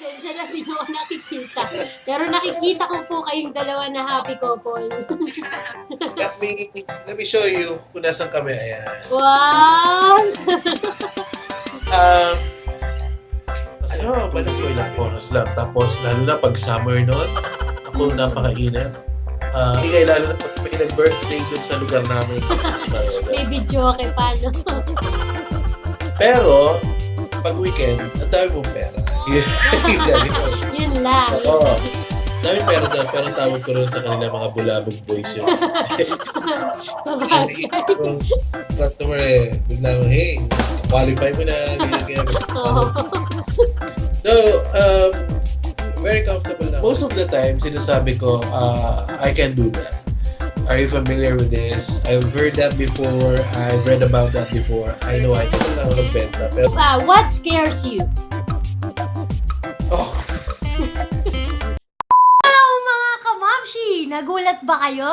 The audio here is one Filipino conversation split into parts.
Pasensya na, hindi ako nakikita. Pero nakikita ko po kayong dalawa na happy couple. Let me show you kung nasan kami. Ayan. Wow! Balik ko ilang oras lang. Tapos, lalo na pag summer noon, ako napakainit. Lalo na pag may nag-birthday dun sa lugar namin. May video okay pa, no? Pero, pag weekend, ang dami mong pera. Yun lang. Oo. Dami pera doon, pero tawag ko rin sa kanila mga bulabog boys yun. Sa bagay. Kung customer bigla mo, hey, qualify mo na, ganyan. Oo. So, very comfortable na. Most of the time, sinasabi ko, I can do that. Are you familiar with this? I've heard that before. I've read about that before. I know I can lang magbenta. Pero, What scares you? oh, Hello mga kamamshi! Nagulat ba kayo?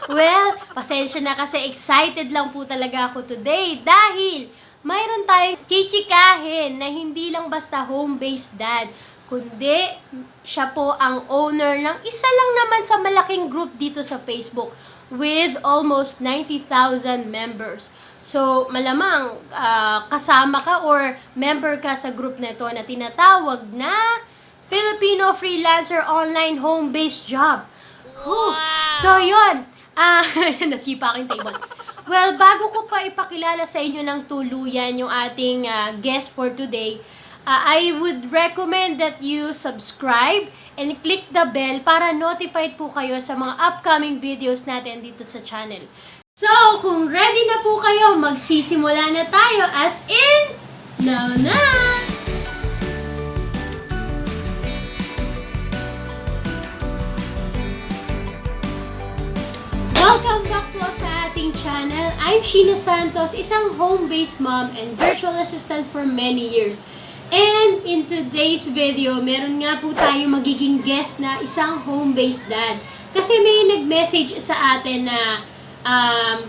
Well, pasensya na kasi excited lang po talaga ako today dahil mayroon tayong chichikahin na hindi lang basta home-based dad, kundi siya po ang owner ng isa lang naman sa malaking group dito sa Facebook with almost 90,000 members. So, malamang kasama ka or member ka sa group na ito na tinatawag na Filipino Freelancer Online Home-Based Job. Wow! So, yun. Nasipa aking table. Well, bago ko pa ipakilala sa inyo ng tuluyan yung ating guest for today, I would recommend that you subscribe and click the bell para notified po kayo sa mga upcoming videos natin dito sa channel. So, kung ready na po kayo, magsisimula na tayo as in, now na! Welcome back po sa ating channel. I'm Sheena Santos, isang home-based mom and virtual assistant for many years. And in today's video, meron nga po tayo magiging guest na isang home-based dad. Kasi may nag-message sa atin na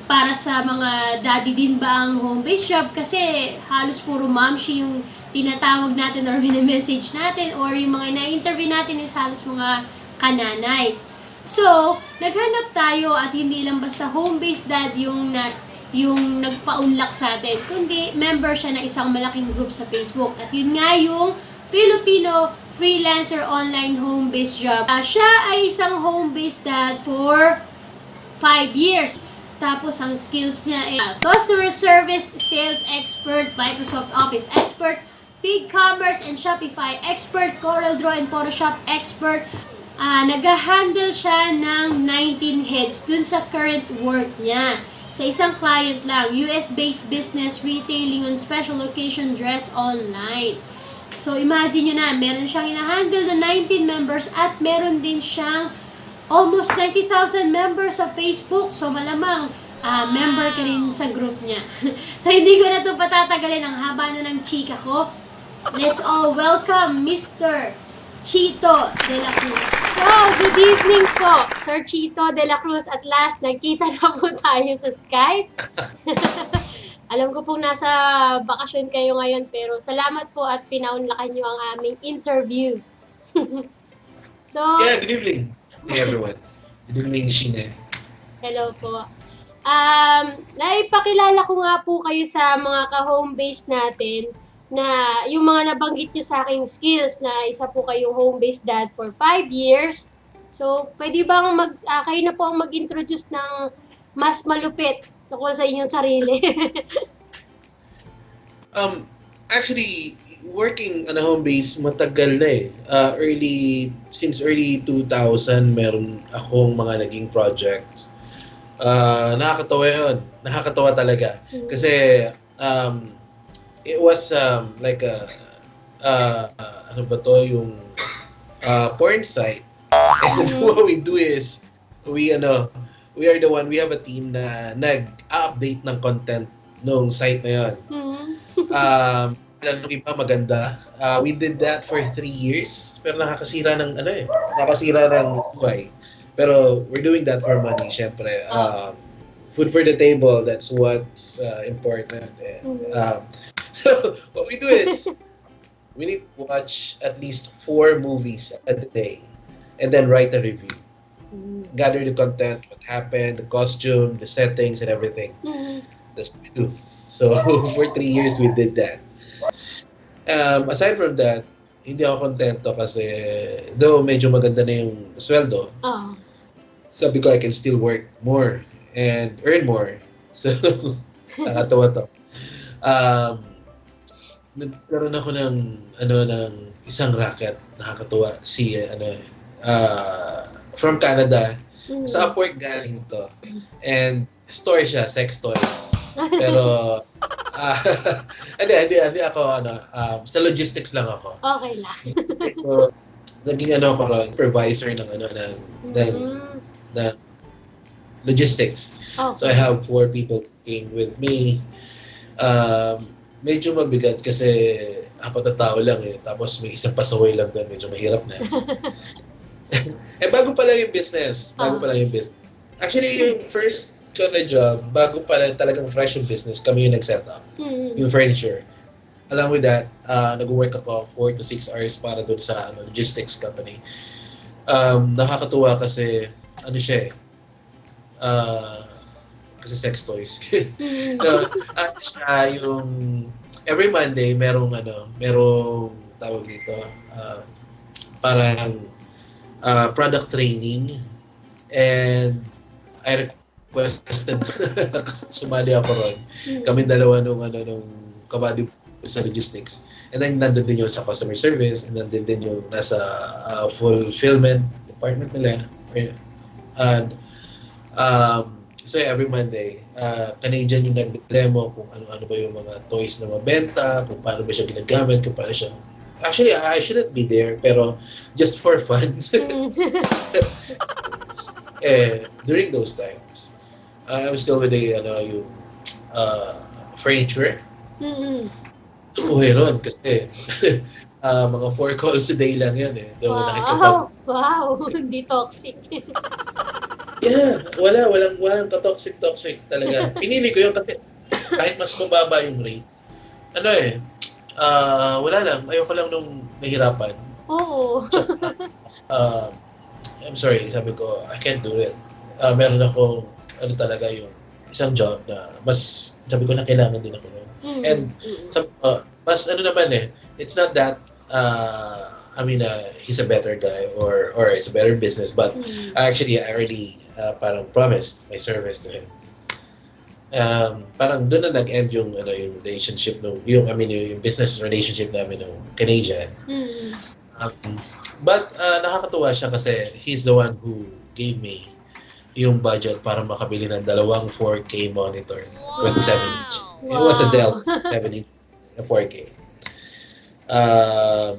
para sa mga daddy din ba ang home-based job? Kasi halos puro momshi yung tinatawag natin or message natin or yung mga na-interview natin is halos mga kananay. So, naghanap tayo at hindi lang basta home-based dad yung nagpaunlak sa atin, kundi member siya na isang malaking group sa Facebook. At yun nga yung Filipino Freelancer Online Home-Based Job. Siya ay isang home-based dad for 5 years. Tapos ang skills niya ay Customer Service Sales Expert, Microsoft Office Expert, BigCommerce and Shopify Expert, CorelDRAW and Photoshop Expert. Nag-handle siya ng 19 heads dun sa current work niya. Sa isang client lang, US-based business retailing on special occasion dress online. So, imagine nyo na, meron siyang ina-handle na 19 members at meron din siyang almost 90,000 members sa Facebook. So, malamang member ka rin sa group niya. So, hindi ko na ito patatagalin. Ang haba na ng chika ko. Let's all welcome Mr. Chito De La Cruz. Wow, good evening po, Sir Chito De La Cruz. At last, nagkita na po tayo sa Skype. Alam ko pong nasa bakasyon kayo ngayon, pero salamat po at pinaunlakan nyo ang aming interview. So, yeah, good evening. Hey everyone. Good evening, Sheena. hello po. Naipakilala ko nga po kayo sa mga ka-home-based natin na yung mga nabanggit nyo sa aking skills na isa po kayong home-based dad for 5 years. So, pwede bang kayo na po ang mag-introduce ng mas malupit tungkol sa inyong sarili? Actually, working on a home base matagal na since early 2000 meron akong mga naging projects. Nakakatawa yun. Nakakatawa talaga. Kasi it was like ano ba to, yung porn site. And what we do is we are the one, we have a team na nag-update ng content nung site na yun. Nung iba maganda. We did that for 3 years, pero nakakasira ng buhay. Pero we're doing that for money, syempre. Food for the table, that's what's important. And, what we do is we need to watch at least 4 movies a day and then write a review. Gather the content, what happened, the costume, the settings, and everything. That's what we do. So for 3 years, we did that. Aside from that, hindi ako kontento kasi though medyo maganda na yung sweldo, sabi ko I can still work more and earn more. So, nakatawa to. Nagkaroon ako ng isang racket, nakakatuwa si from Canada. Sa Upwork galing to. And store siya, sex toys. Pero hindi ako sa logistics lang ako. Okay lang. So, naging ako ron, supervisor ng logistics. Okay. So I have 4 people working with me. Medyo mabigat kasi 4 na tao lang eh. Tapos may isang pasaway lang doon, medyo mahirap na. Bago pa lang yung business. Actually, yung first ko na job, bago pa lang talagang fresh yung business, kami yung nag-set up. Yung furniture. Along with that, nag-work ako 4 to 6 hours para doon sa logistics company. Nakakatuwa kasi, siya kasi sex toys. Siya yung every Monday merong tawag dito, parang product training, and I requested sumali ako ron. Kami dalawa nung kabady sa logistics. And then nandun din yung sa customer service, and nandun din yung nasa fulfillment department nila. And so every Monday, Canadian yung nag-demo kung ano ba yung mga toys na mabenta, kung paano ba siya ginagamit, kung paano siya... Actually, I shouldn't be there, pero just for fun. During those times, I was still with yung furniture. Umuwi ron kasi mga 4 calls a day lang yan eh. Wow! Hindi toxic. Yeah, walang ka-toxic talaga. Pinili ko yun kasi kahit mas mababa yung rate. Wala lang. Ayoko lang nung mahirapan. Oo. I'm sorry, sabi ko, I can't do it. Meron akong, talaga yung isang job na mas, sabi ko na kailangan din ako nun. And, sabi ko, mas naman it's not that, he's a better guy or it's a better business, but actually, I already parang promised my service to him. Parang doon na nag-end yung relationship yung business relationship namin ng Canadian. But nakakatuwa siya kasi he's the one who gave me yung budget para makabili ng 4K monitor, 27-inch. It was a Dell 7-inch na 4K.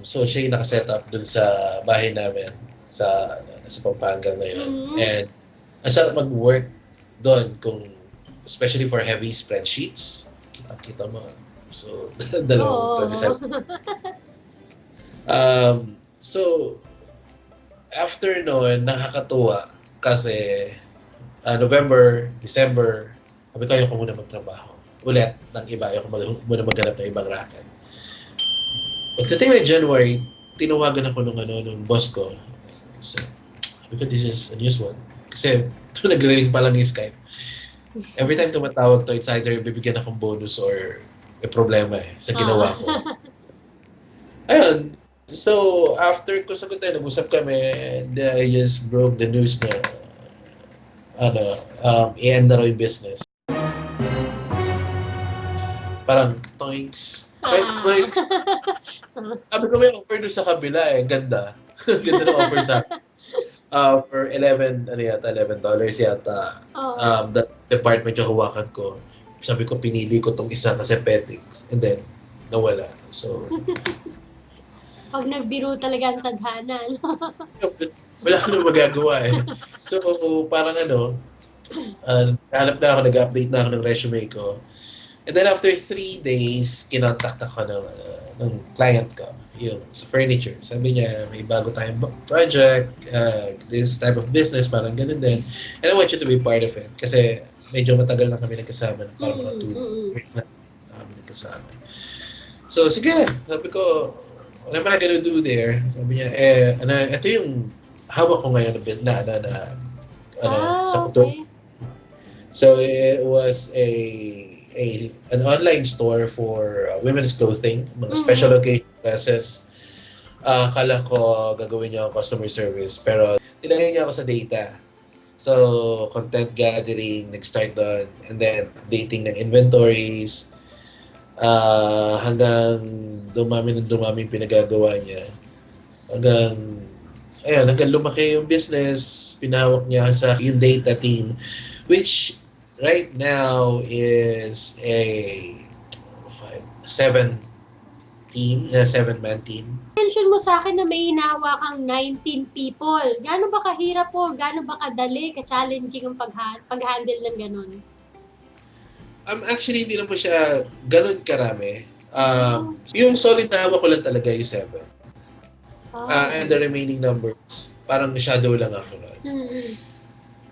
So siya yung nakaset up dun sa bahay namin sa Pampanga ngayon. And ang sarap mag-work doon especially for heavy spreadsheets. Kita mo. So, 27. So, after noon, nakakatuwa kasi November, December, sabi ko, ayoko muna magtrabaho. Ulit ng iba, ayoko muna maghanap ng ibang racket. Pagdating na January, tinawagan ako nung boss ko. So, sabi ko, this is unusual. Kasi nagre-ring pa lang yung Skype. Every time tumatawag to, it's either bibigyan akong bonus or may problema sa ginawa ko. Ayun. So, after ko sagutin, nag-usap kami, and I just broke the news na i-end na raw yung business. Parang, toinks. Toinks. Sabi ko, may offer doon sa kabila ganda. Ganda ng offer sa for $11 yata. The department yung hawakan ko. Sabi ko, pinili ko tong isa kasi petics. And then, nawala. So, pag nagbiro talaga ang tadhana. wala ko na magagawa So, parang hanap na ako, nag-update na ako ng resume ko. And then after 3 days, kinontak ako ng client ko, yung sa furniture. Sabi niya, may bago tayong project, this type of business, parang ganun din. And I want you to be part of it. Kasi medyo matagal na kami nagkasama, parang mga 2 years na kami nagkasama. So, sige, sabi ko, what am I gonna do there? Sabi niya, ito yung hawak ko ngayon sa kultura. Okay. So it was an online store for women's clothing, mga special occasion dresses. Akala ko gagawin niya ako customer service, pero tinanong niya ako sa data. So, content gathering, nag-start doon, and then updating ng inventories, hanggang dumami yung pinagagawa niya. Hanggang lumaki yung business, pinahawak niya sa yung data team, which right now is a 7-man team. Mention mo sa akin na may hinahawakang 19 people. Gaano ba kahirap po? Gaano ba kadali, ka-challenging ang pag-handle ng ganun? Actually, hindi na po siya ganun karami. Yung solid na hawak ko lang talaga yung 7. And the remaining numbers, parang shadow lang ako nun.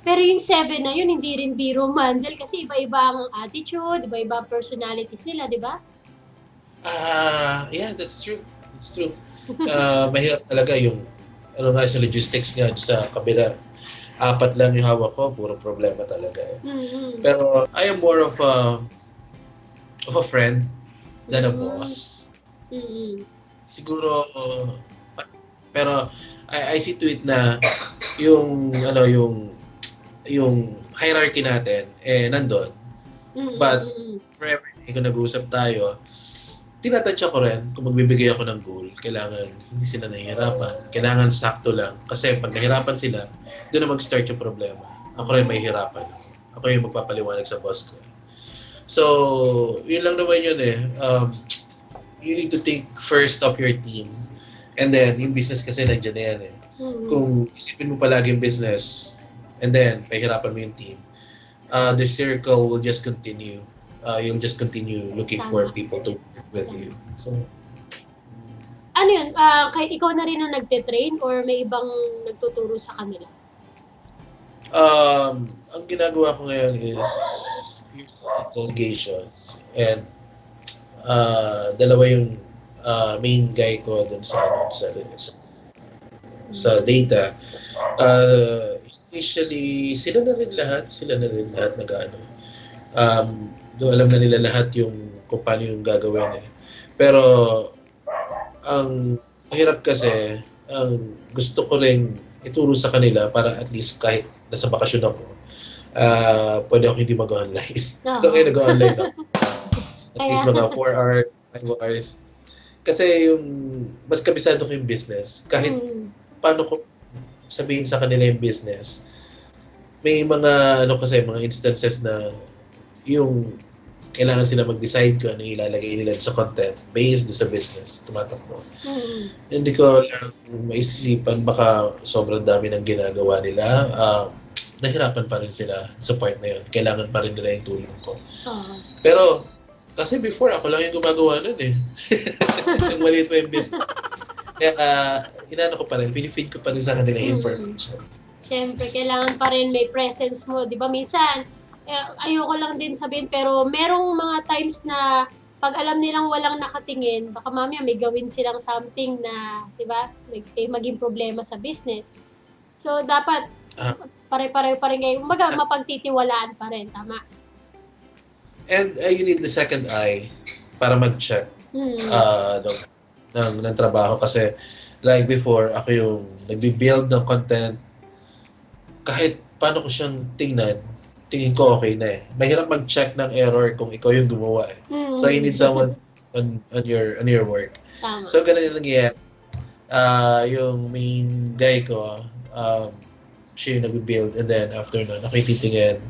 Pero yung 7 na yun, hindi rin biro mandel kasi iba-iba ang attitude, iba-iba ang personalities nila, di ba? Yeah, that's true. It's true. Mahirap talaga yung sa logistics nga sa kabila. 4 lang yung hawak ko, puro problema talaga. Pero I am more of a friend than a boss. Siguro pero I see to it na yung hierarchy natin nandun. But for every day kung nag-uusap tayo, tinatansya ko rin kung magbibigay ako ng goal, kailangan hindi sila nahihirapan. Kailangan sakto lang. Kasi pag nahirapan sila, doon na mag-start yung problema. Ako rin may hirapan. Ako yung magpapaliwanag sa boss ko. So, yun lang naman yun you need to think first of your team. And then, yung business kasi nandiyan na yan Kung isipin mo palagi yung business, and then, pahirapan mo yung team, the circle will just continue. You'll just continue looking for people to work with you. So, ano yun? Ikaw na rin ang nagte-train or may ibang nagtuturo sa kanila? Ang ginagawa ko ngayon is delegations. And dalawa yung main guy ko dun sa data. Initially, sila na rin lahat nag-ano. Doon alam na nila lahat yung kung paano yung gagawin Pero ang mahirap kasi, ang gusto ko rin ituro sa kanila para at least kahit nasa bakasyon ako, pwede ako hindi mag-online. Pero ngayon nag-online ako. At least mga 4 hours, 5 hours. Kasi yung mas kabisado ko yung business, kahit paano ko sabihin sa kanila yung business, may mga mga instances na yung kailangan sila mag-decide kung ano ilalagay nila sa content based sa business, tumatakbo. Hindi ko lang maisipan, baka sobrang dami ng ginagawa nila. Nahirapan pa rin sila sa part na yun. Kailangan pa rin nila yung tulong ko. Pero, kasi before, ako lang yung gumagawa nun Yung maliit pa yung business. Kaya, inano ko pa rin, pinifeed ko pa rin sa kanila information. Siyempre, kailangan pa rin may presence mo. Di ba, minsan, ayoko lang din sabihin, pero merong mga times na pag alam nilang walang nakatingin, baka mamaya may gawin silang something na, di ba, may maging problema sa business. So, dapat pare-pareho pa rin kayo. Mapagtitiwalaan pa rin, tama? And you need the second eye para mag-check ng trabaho. Kasi, like before, ako yung nagbi-build ng content. Kahit paano ko siyang tingnan ko okay na Mahirap mag-check ng error kung ikaw yung gumawa So you need someone on your work. Tama. So ganun yung nangyayari. Yung main guy ko, siya yung nag-build, and then after nun, ako yung titingin.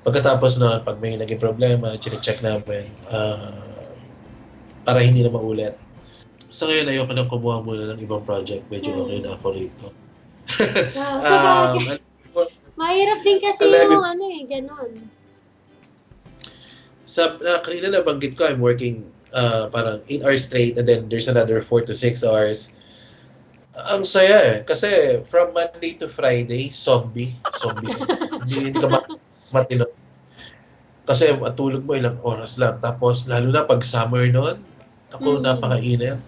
Pagkatapos nun, pag may naging problema, check namin para hindi na maulit. So ngayon, ayoko nang kumuha muna ng ibang project. Medyo okay na ako rito. Mahirap din kasi yung ganon. Kanina nabanggit ko, I'm working parang 8 hours straight, and then there's another 4 to 6 hours. Ang saya kasi from Monday to Friday, zombie. Hindi ka matino. Kasi matulog mo ilang oras lang. Tapos lalo na pag summer noon, ako napakainit.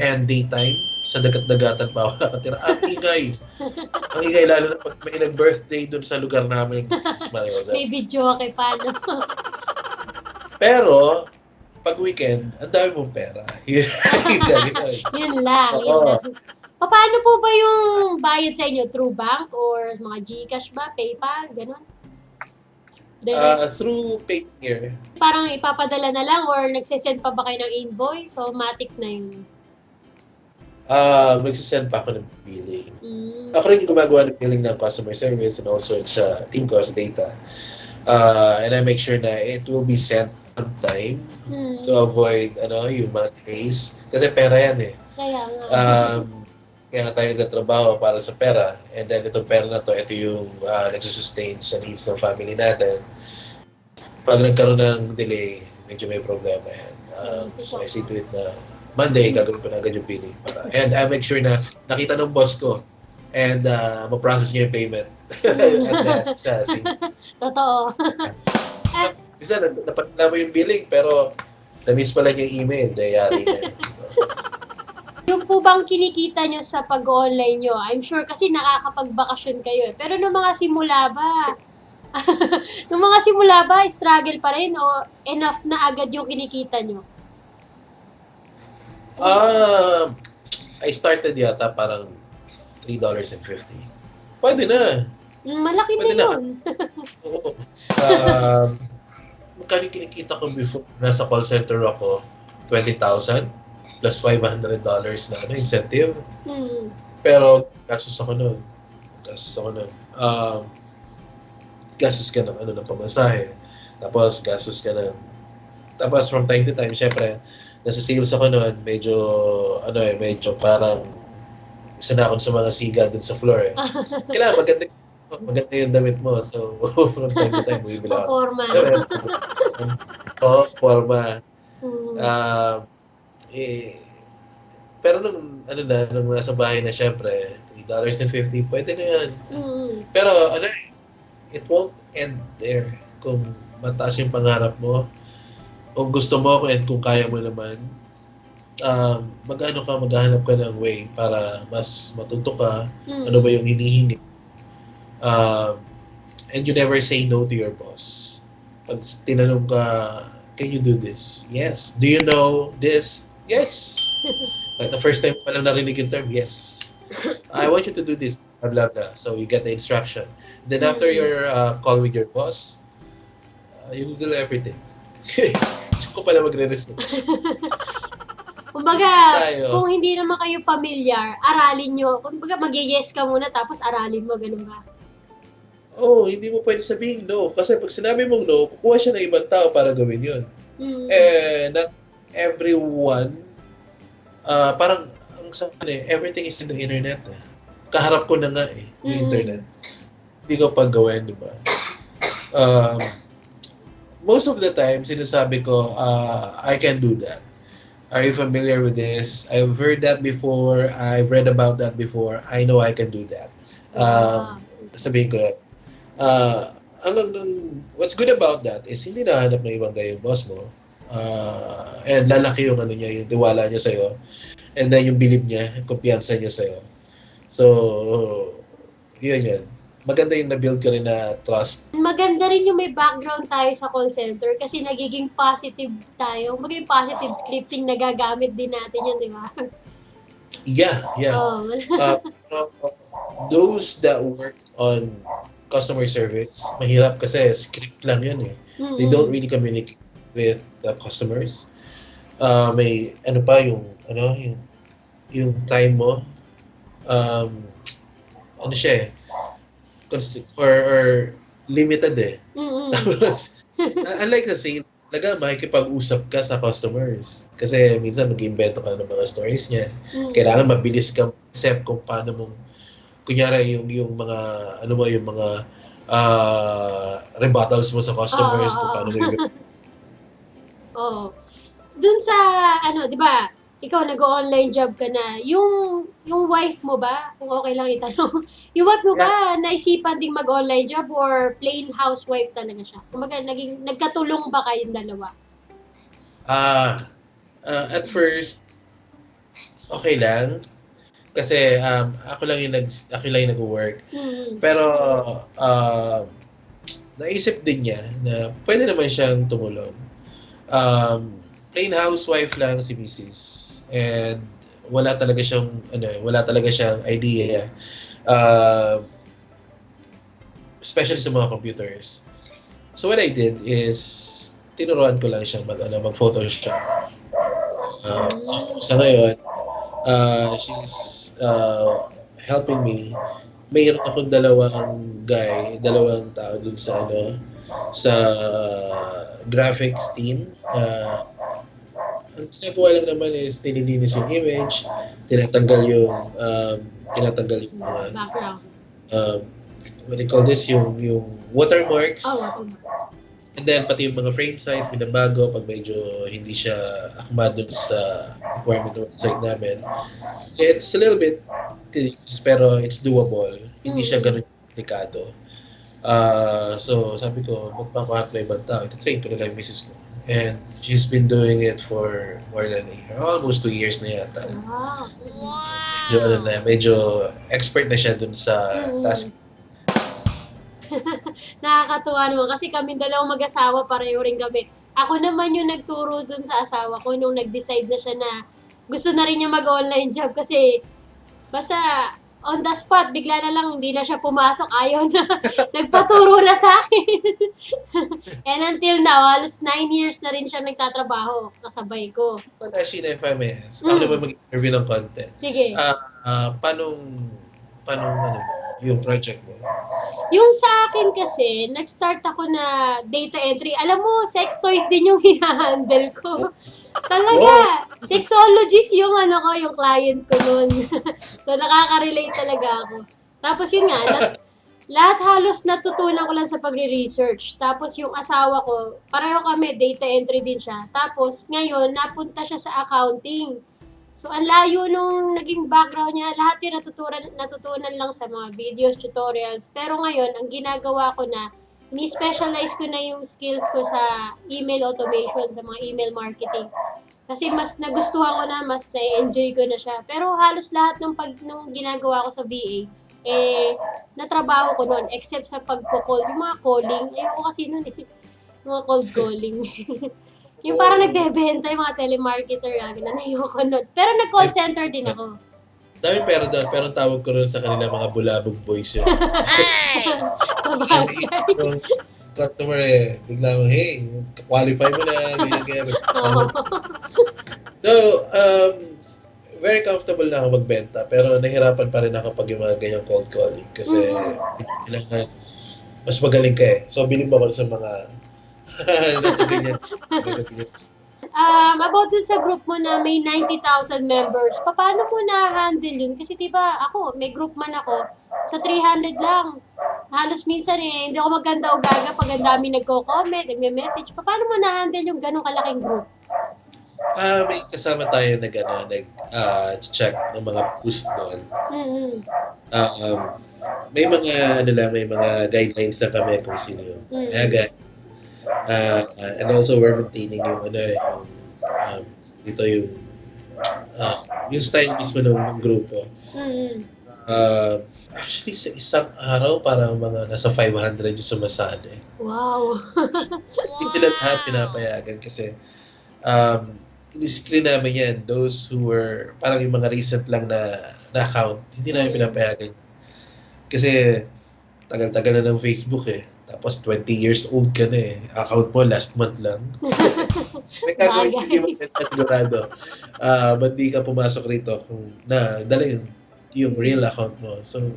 and daytime. Sa dagat-dagatan pa ako nakatira. Ang ingay. Ang ingay, lalo na pag may nag-birthday dun sa lugar namin. Jesus Maria Jose. May video kay paano. Pero, pag weekend, ang dami mong pera. Yun Yun lang. Oo. Paano po ba yung bayad sa inyo? Through bank or mga GCash ba? PayPal? Ganon? Through Payoneer. Parang ipapadala na lang or nagsisend pa ba kayo ng invoice? So, matic na yun. Magsisend pa ako ng billing. Mm. Ako rin yung gumagawa ng billing ng customer service and also sa team ko sa data. And I make sure na it will be sent on time to avoid yung mga delays. Kasi pera yan eh. Kaya nga. Kaya tayo nagtatrabaho para sa pera. And then itong pera na to, ito yung nagsusustain sa needs ng family natin. Pag nagkaroon ng delay, medyo may problema yan. So I see to it na Monday, gagawin ko na agad yung billing. And I make sure na nakita ng boss ko and ma-process niya yung payment. And Totoo. Bisa, napatala mo yung billing, pero na-miss pala niya yung email. Dayari na yun. Yung po bang kinikita nyo sa pag-online nyo? I'm sure kasi nakakapagbakasyon kayo eh. Pero nung mga simula ba, struggle pa rin o enough na agad yung kinikita nyo? I started yata parang $3.50. Pwede na. Malaki Pwede na yun. Oo. Magkano kinikita ko before nasa call center ako? 20,000 plus $500 na incentive. Pero gastos ako nun. Gastos ka ng pamasahe. Tapos gastos ka ng... Tapos from time to time, syempre, nasa sales ako noon, medyo parang isa na ako sa mga siga dun sa floor eh. Kailangan maganda yung damit mo. So, from time to time, bumibili ako. Forma. Forma. Pero nung nasa bahay na syempre, $3.50, pwede na yan. Pero it won't end there. Kung mataas yung pangarap mo, kung gusto mo and kung kaya mo naman, maghanap ka ng way para mas matuto ka, ano ba yung hinihingi. And you never say no to your boss. Pag tinanong ka, can you do this? Yes. Do you know this? Yes. Like the first time pa lang narinig yung term, yes. I want you to do this, blah, blah, blah. So you get the instruction. Then after your call with your boss, you Google everything. Gusto ko pala magre-research. Kumbaga, kung hindi naman kayo familiar, aralin nyo. Kumbaga, mag-yes ka muna, tapos aralin mo, ganun ba? Hindi mo pwede sabihin no. Kasi pag sinabi mong no, kukuha siya ng ibang tao para gawin yun. Not everyone, parang, ang sabi everything is in the internet. Kaharap ko na nga yung internet. Hindi ko pag gawin, di ba? Most of the time, sinasabi ko, I can do that. Are you familiar with this? I've heard that before. I've read about that before. I know I can do that. Sabihin ko, what's good about that is hindi nahanap ng ibang guy yung boss mo. And lalaki yung yung tiwala niya sa'yo. And then yung bilib niya, kumpiyansa niya sa'yo. So, yun. Maganda yung na-build ko rin na trust. Maganda rin yung may background tayo sa call center kasi nagiging positive tayo. Magiging positive scripting na gagamit din natin yun, di ba? Yeah. Those that work on customer service, mahirap kasi script lang yun eh. They don't really communicate with the customers. May yung time mo, siya eh, or limited eh. Tapos, unlike sa sales, makikipag-usap ka sa customers. Kasi minsan mag-invento ka ng mga stories niya. Kailangan mabilis ka mag-accept kung paano mong, kunyari yung mga, yung mga rebuttals mo sa customers, kung paano mo yung... Dun sa, di ba, ikaw nag-online job ka na, yung wife mo ba, kung okay lang itanong, yung wife mo ba naisipan ding mag-online job or plain housewife talaga siya? Kumbaga, nagkatulong ba kayong dalawa? At first, okay lang. Kasi ako lang yung nag-work. Mm. Pero naisip din niya na pwede naman siyang tumulong. Plain housewife lang si Mrs. And wala talaga siyang idea. Uh, Especially sa mga computers. So what I did is tinuruan ko lang siyang mag-Photoshop. Sa ngayon, she's helping me. Mayroon akong dalawang tao dun sa graphics team. Ang ginagawa lang naman is nililinis yung image, tinatanggal yung mga Background. what do you call this, yung watermarks. Watermarks. And then, pati yung mga frame size, binabago pag medyo hindi siya akma dun sa requirement ng website namin. It's a little bit tedious, pero it's doable. Hindi siya ganun komplikado. So, sabi ko, magpapa-apply ba tao? Ito-train ko na lang yung misis ko. And she's been doing it for more than a year. Almost 2 years na yata. Wow! Medyo expert na siya dun sa task. Nakakatuwa naman kasi kami dalawang mag-asawa pareho rin kami. Ako naman yung nagturo dun sa asawa ko nung nag-decide na siya na gusto na rin niya mag-online job kasi basta on the spot, bigla na lang hindi na siya pumasok, ayaw na. Nagpaturo na sa akin. And until now, halos 9 years na rin siya nagtatrabaho kasabay ko. Pala, Sheena, if I may ask, ako naman mag-interview ng konti. Sige. Paano yung project mo? Yung sa akin kasi, nag-start ako na data entry. Alam mo, sex toys din yung hinahandle ko. Talaga. Sexologist yung yung client ko nun. So, nakaka-relate talaga ako. Tapos yun nga, lahat halos natutunan ko lang sa pagre-research. Tapos yung asawa ko, pareho kami, data entry din siya. Tapos ngayon, napunta siya sa accounting. So, ang layo nung naging background niya, lahat yung natutunan lang sa mga videos, tutorials. Pero ngayon, ang ginagawa ko na, ni-specialize ko na yung skills ko sa email automation, sa mga email marketing. Kasi mas nagustuhan ko na, mas na-enjoy ko na siya. Pero halos lahat nung ginagawa ko sa VA, natrabaho ko noon, except sa pagko-call, yung mga calling, ayoko kasi noon yung mga cold calling. Yung parang nagbebenta yung mga telemarketer, ayoko noon. Pero nag-call center din ako. Dami pero doon, pero tawag ko rin sa kanila mga bulabog boys yun. Sa bagay. Yung customer bigla mo, hey, qualify mo na, ganyan. So, very comfortable na ako magbenta, pero nahirapan pa rin ako pag yung mga ganyang cold calling kasi kailangan mas magaling ka eh. So, bilib ako sa mga nasa ganyan. About dun sa group mo na may 90,000 members, paano mo na-handle yun? Kasi diba ako, may group man ako, sa 300 lang. Halos minsan hindi ako maganda o gaga pag ang dami nagko-comment, nagme-message. Paano mo na-handle yung ganong kalaking group? May kasama tayo check ng mga post doon. May mga guidelines na kami kung sino yung and also we're maintaining yung style mismo ng grupo. Actually, sa isang araw, parang mga nasa 500 yung sumasali. Wow! Hindi sila lahat pinapayagan kasi in-screen namin yan. Those who were, parang yung mga recent lang na account, hindi namin pinapayagan. Kasi tagal-tagal na ng Facebook eh. Tapos 20 years old ka na eh. Account mo last month lang. May gagawin hindi mo sigurado. Ba't di ka pumasok rito kung dala yung real account mo. So,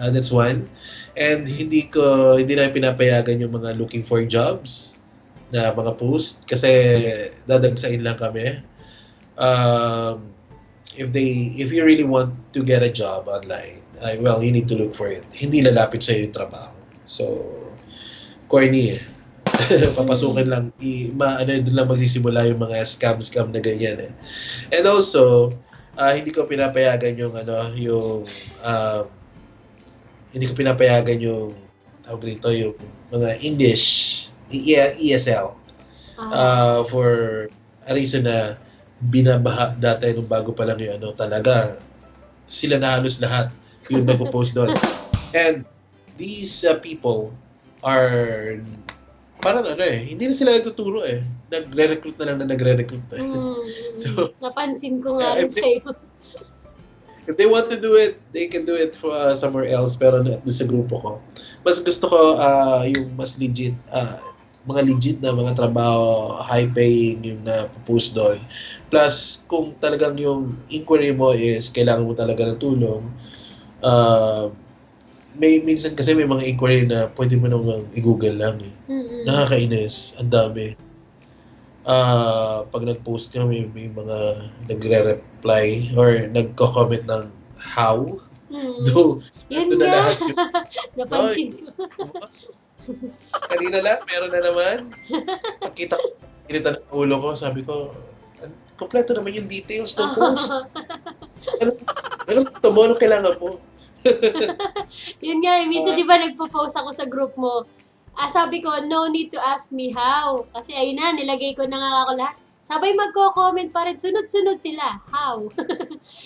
that's one. And hindi namin pinapayagan yung mga looking for jobs na mga post kasi dadagsain lang kami. If you really want to get a job online, you need to look for it. Hindi lalapit sa'yo yung trabaho. So, corny eh. Papasukin lang, doon lang magsisimula yung mga scam na ganyan eh. And also, hindi ko pinapayagan yung tawag dito, yung mga English, ESL. For a reason na binabaha dati nung bago pa lang yung ano, talaga sila na halos lahat yung nagpo-post doon. And these people are parang ano hindi na sila nagtuturo Nagre-recruit na lang na nagre-recruit So, napansin ko nga if rin they- sa'yo. if they want to do it, they can do it for, somewhere else, pero doon sa grupo ko. Mas gusto ko yung mas legit, mga legit na mga trabaho, high paying yung na-post doon. Plus, kung talagang yung inquiry mo is kailangan mo talaga ng tulong, may minsan kasi may mga inquiry na pwede mo naman i-google lang Nakakainis, ang dami. Pag nag-post ka, may mga nagre-reply or nagko-comment ng how. Do, Yun ito na nga. lahat yung, Napansin ko. kanina lang, meron na naman. Nakita ko, inita ng ulo ko, sabi ko, kompleto naman yung details ng post. Anong gusto mo? Anong kailangan mo? Yun nga, minsan di ba nagpo-post ako sa group mo, sabi ko, no need to ask me how. Kasi ayun na, nilagay ko na nga ako lahat. Sabay magko-comment pa rin, sunod-sunod sila. How?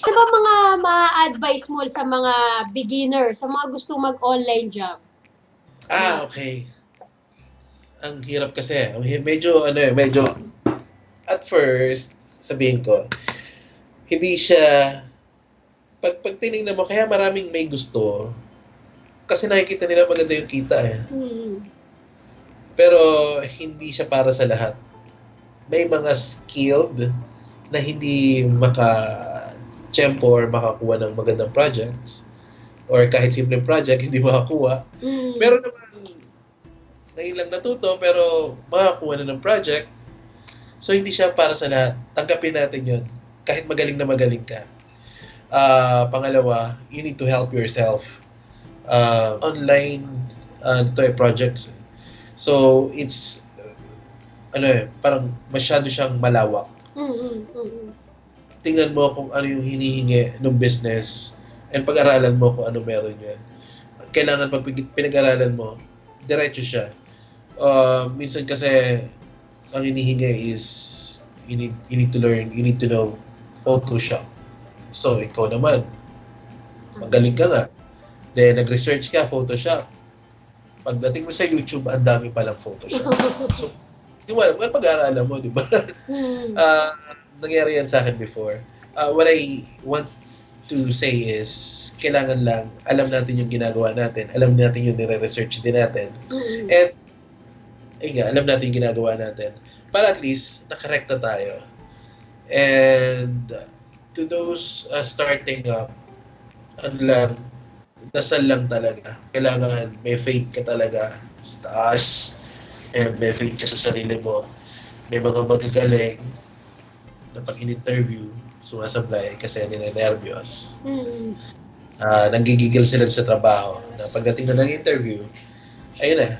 Ano ba mga ma-advise mo sa mga beginner, sa mga gustong mag-online job? Okay. Ang hirap kasi. Medyo, medyo, at first, sabihin ko, hindi siya, pag tinignan mo, kaya maraming may gusto, kasi nakikita nila maganda yung kita Pero hindi siya para sa lahat. May mga skilled na hindi maka-tsempo or makakuha ng magandang projects. Or kahit simple project, hindi makakuha. Meron naman ngayon lang natuto pero makakuha na ng project. So hindi siya para sa lahat. Tanggapin natin yun. Kahit magaling na magaling ka. Pangalawa, you need to help yourself. Online projects. So, it's parang masyado siyang malawak. Tingnan mo kung ano yung hinihingi ng business and pag-aralan mo kung ano meron yan. Kailangan pag pinag-aralan mo, diretso siya. Minsan kasi ang hinihingi is you need to learn, you need to know Photoshop. So, ikaw naman, magaling ka nga. Then, nag-research ka, Photoshop. Pagdating mo sa YouTube, ang dami palang Photoshop. So, pag-aaralan mo, di ba? Nangyari yan sa akin before. What I want to say is, kailangan lang, alam natin yung ginagawa natin, alam natin yung nire-research din natin, and, alam natin yung ginagawa natin, para at least, nakarekta tayo. And, to those starting up, dasal lang talaga. Kailangan may faith ka talaga sa taas. And may faith ka sa sarili mo. May mga magagaling na pag in-interview, sumasablay kasi nire-nervyos. Nanggigigil sila sa trabaho. Na pagdating na ng interview, ayun na.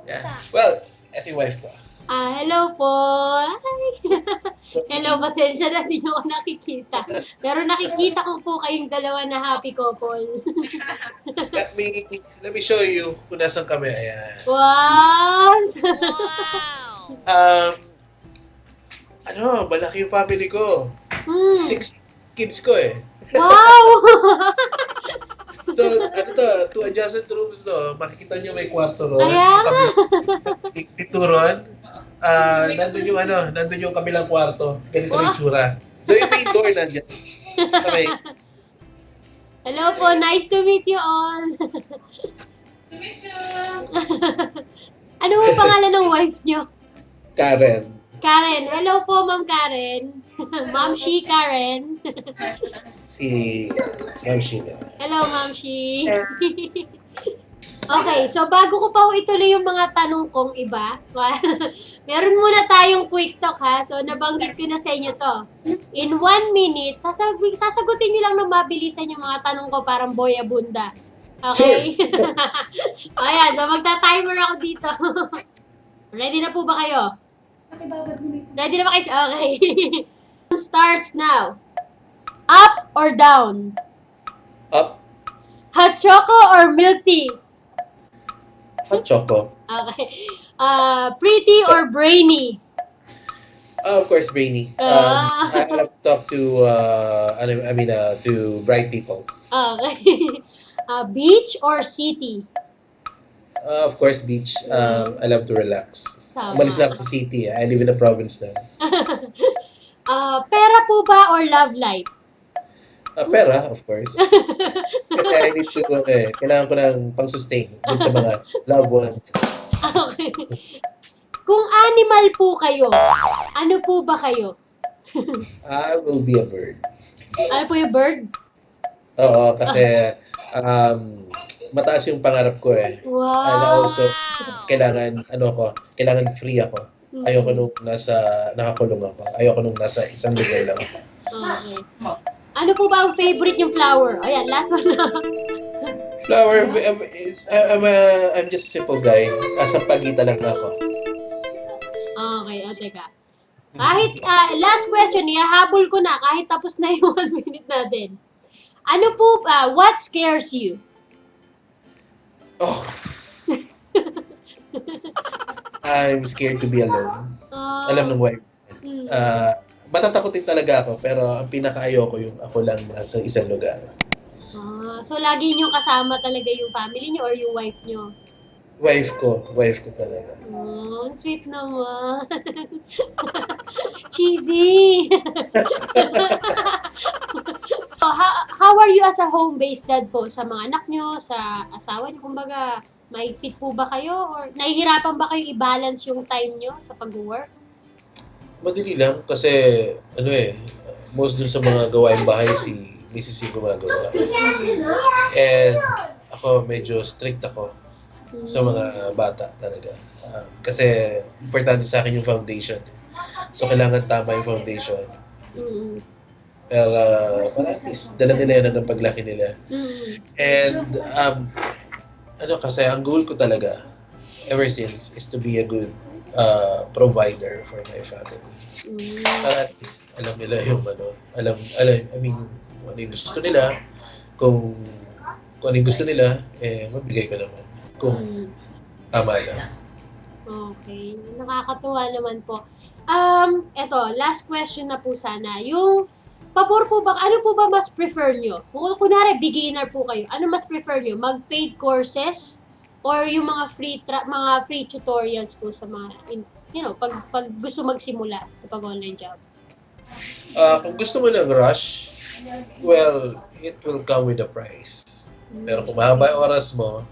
Yeah. Well, ito yung wife ko. Hello po. Hi. Hello, pasensya na, hindi nyo ako nakikita. Pero nakikita ko po kayong dalawa na happy couple. Let me show you kung nasan kami. Ayan. Wow! Malaki yung family ko. 6 kids ko Wow! So, 2 adjacent rooms makikita nyo may kwarto ron. Ayan! Ituron. Nandun yung kabilang kwarto. Ganito yung tsura. Doon yung main door nandiyan. Sa may... Hello po, nice to meet you all. Ano po pangalan ng wife nyo? Karen. Karen. Hello po, Ma'am Karen. Ma'am Shi Karen. Si Ma'am Sheena. Hello, Ma'am Shi. Okay, so bago ko pa ituloy yung mga tanong kong iba, meron muna tayong quick talk ha. So nabanggit ko na sa inyo to. In 1 minute, sasagutin nyo lang na mabilisan yung mga tanong ko parang boy abunda. Okay? Sure. Ayan, so magta-timer ako dito. Ready na po ba kayo? Ready na ba kayo? Okay. Starts now. Up or down? Up. Hot choco or milk tea? Hot choco. Okay. Pretty or brainy? Of course, brainy. I love to talk to, to bright people. Okay. Beach or city? Of course, beach. I love to relax. Umalis Tama. na ako sa city. I live in a province now. Pera po ba or love life? Pera, of course. Kasi I need to, kailangan ko ng pang-sustain dun sa mga loved ones. Okay. Kung animal po kayo, ano po ba kayo? I will be a bird. Ano po yung bird? Oo, kasi mataas yung pangarap ko eh. Wow. And also, kailangan free ako. Ayoko nung nakakulong ako. Ayoko nung nasa isang lugar lang ako. Okay. Ano po ba ang favorite yung flower? Ayan, last one na. Flower, I'm just a simple guy. Asa pagita lang ako. Okay, teka. Kahit, last question, ihahabol ko na kahit tapos na yung 1 minute natin. Ano po, what scares you? Oh. I'm scared to be alone. Alam ng wife. Matatakotin talaga ako, pero ang pinaka-ayoko yung ako lang nasa isang lugar. So, lagi nyo kasama talaga yung family nyo or yung wife nyo? Wife ko talaga. Oh, sweet naman. Cheesy. How are you as a home-based dad po? Sa mga anak nyo, sa asawa nyo, kumbaga, maigpit po ba kayo? Or nahihirapan ba kayo i-balance yung time nyo sa pag-work? Madali lang kasi most dun sa mga gawaing bahay si Mrs. yung gumagawa. And ako medyo strict ako sa mga bata talaga. Kasi importante sa akin yung foundation. So kailangan tama yung foundation. Pero para at least dala nila yan hanggang paglaki nila. And kasi ang goal ko talaga ever since is to be a good provider for my family. Para at least alam nila yung kung ano yung gusto nila, kung ano yung gusto nila, mabigay ko naman. Kung tama lang. Okay. Nakakatuwa naman po. Eto, last question na po sana. Yung, ano po ba mas prefer nyo? Kung kunwari, beginner po kayo, ano mas prefer nyo? Mag-paid courses? Or yung mga free tutorials po sa mga, pag gusto magsimula sa pag-online job? Kung gusto mo ng rush, well, it will come with a price. Pero kung mahaba yung oras mo,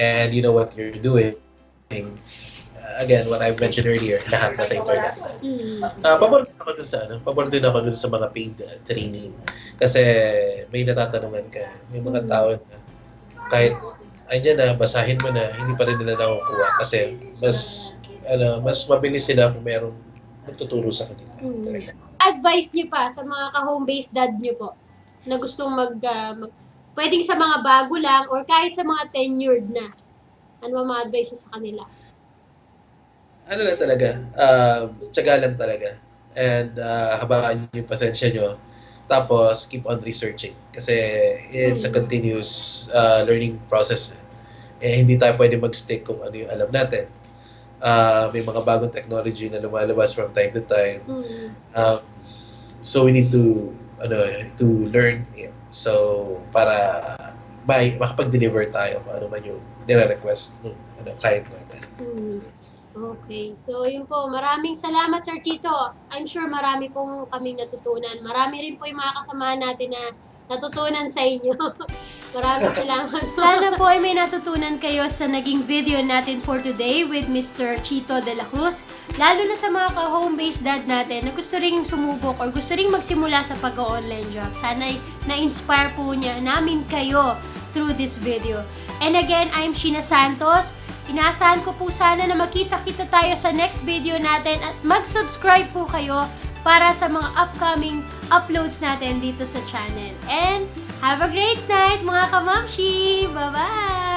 and you know what you're doing, again, what I've mentioned earlier, lahat na sa internet. Pabor din ako dun sa mga paid training. Kasi may natatanungan ka. May mga tao na kahit andyan na, basahin mo na, hindi pa rin nila nakukuha. Kasi mas mabilis sila kung merong magtuturo sa kanila. Advice niyo pa sa mga ka-home-based dad niyo po na gustong pwedeng sa mga bago lang or kahit sa mga tenured na. Ano ba mga advice niyo sa kanila? Ano lang talaga, tiyaga lang talaga. And habaan yung pasensya nyo. Tapos, keep on researching. Kasi it's a continuous learning process. Hindi tayo pwede mag-stick kung ano yung alam natin. May mga bagong technology na lumalabas from time to time. So we need to learn it. So para makapag-deliver tayo kung ano man yung nire-request ng client natin. Okay. So yun po, maraming salamat Sir Chito. I'm sure marami pong kaming natutunan. Marami rin po yung mga kasamahan natin na natutunan sa inyo. Maraming salamat. Sana po ay may natutunan kayo sa naging video natin for today with Mr. Chito de la Cruz. Lalo na sa mga ka-home-based dad natin na gusto ring sumubok or gusto ring magsimula sa pag-online job. Sana na-inspire po namin kayo through this video. And again, I'm Sheena Santos. Inaasahan ko po sana na makita-kita tayo sa next video natin at mag-subscribe po kayo para sa mga upcoming uploads natin dito sa channel. And have a great night mga kamamshi! Bye-bye!